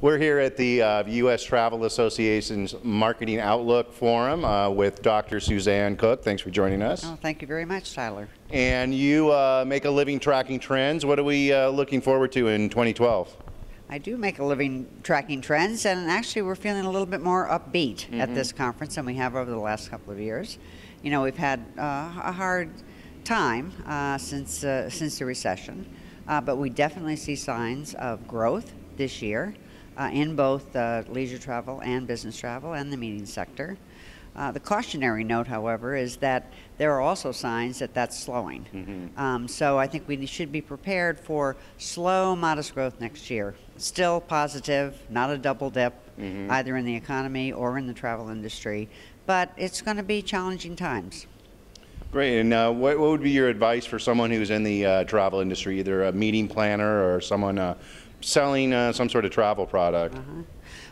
We're here at the U.S. Travel Association's Marketing Outlook Forum with Dr. Suzanne Cook. Thanks for joining us. Oh, thank you very much, Tyler. And you make a living tracking trends. What are we looking forward to in 2012? I do make a living tracking trends, and actually we're feeling a little bit more upbeat at this conference than we have over the last couple of years. You know, we've had a hard time since the recession, but we definitely see signs of growth this year in both leisure travel and business travel and the meeting sector. The cautionary note, however, is that there are also signs that that's slowing. So I think we should be prepared for slow, modest growth next year. Still positive, not a double dip, either in the economy or in the travel industry, but it's going to be challenging times. Great. And what would be your advice for someone who's in the travel industry, either a meeting planner or someone selling some sort of travel product?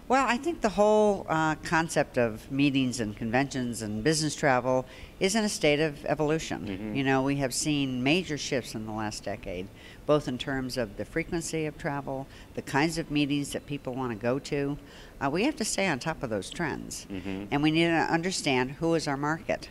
Well, I think the whole concept of meetings and conventions and business travel is in a state of evolution. You know, we have seen major shifts in the last decade, both in terms of the frequency of travel, the kinds of meetings that people want to go to. We have to stay on top of those trends, and we need to understand who is our market.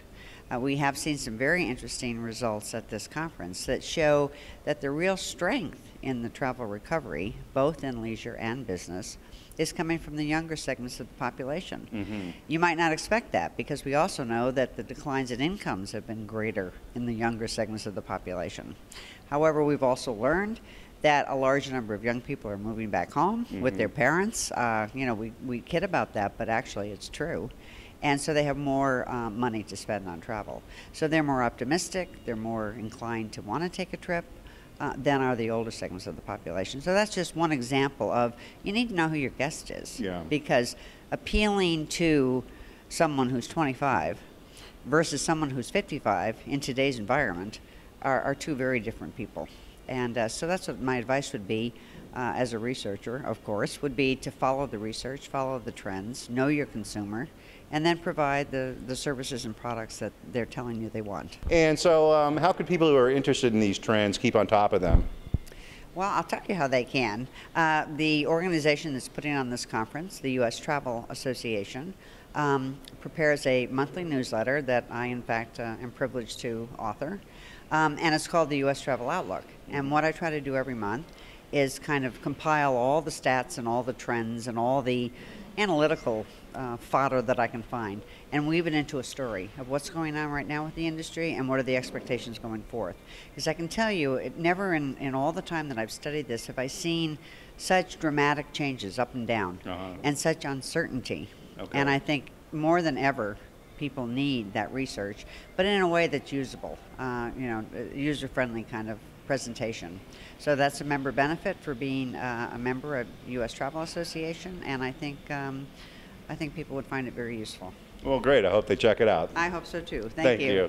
We have seen some very interesting results at this conference that show that the real strength in the travel recovery, both in leisure and business, is coming from the younger segments of the population. You might not expect that, because we also know that the declines in incomes have been greater in the younger segments of the population. However, we've also learned that a large number of young people are moving back home with their parents. You know, we kid about that, but actually it's true. And so they have more money to spend on travel. So they're more optimistic, they're more inclined to want to take a trip than are the older segments of the population. So that's just one example of, you need to know who your guest is. Because appealing to someone who's 25 versus someone who's 55 in today's environment are two very different people. And so that's what my advice would be as a researcher, of course, would be to follow the research, follow the trends, know your consumer, and then provide the services and products that they're telling you they want. And so how could people who are interested in these trends keep on top of them? Well, I'll tell you how they can. The organization that's putting on this conference, the U.S. Travel Association, prepares a monthly newsletter that I, in fact, am privileged to author. And it's called the U.S. Travel Outlook. And what I try to do every month is kind of compile all the stats and all the trends and all the analytical fodder that I can find, and weave it into a story of what's going on right now with the industry and what are the expectations going forth. Because I can tell you, it never in all the time that I've studied this have I seen such dramatic changes up and down and such uncertainty. And I think more than ever, people need that research, but in a way that's usable, you know, user-friendly kind of presentation. So that's a member benefit for being a member of U.S. Travel Association, and I think people would find it very useful. Well, great. I hope they check it out. I hope so too. Thank you.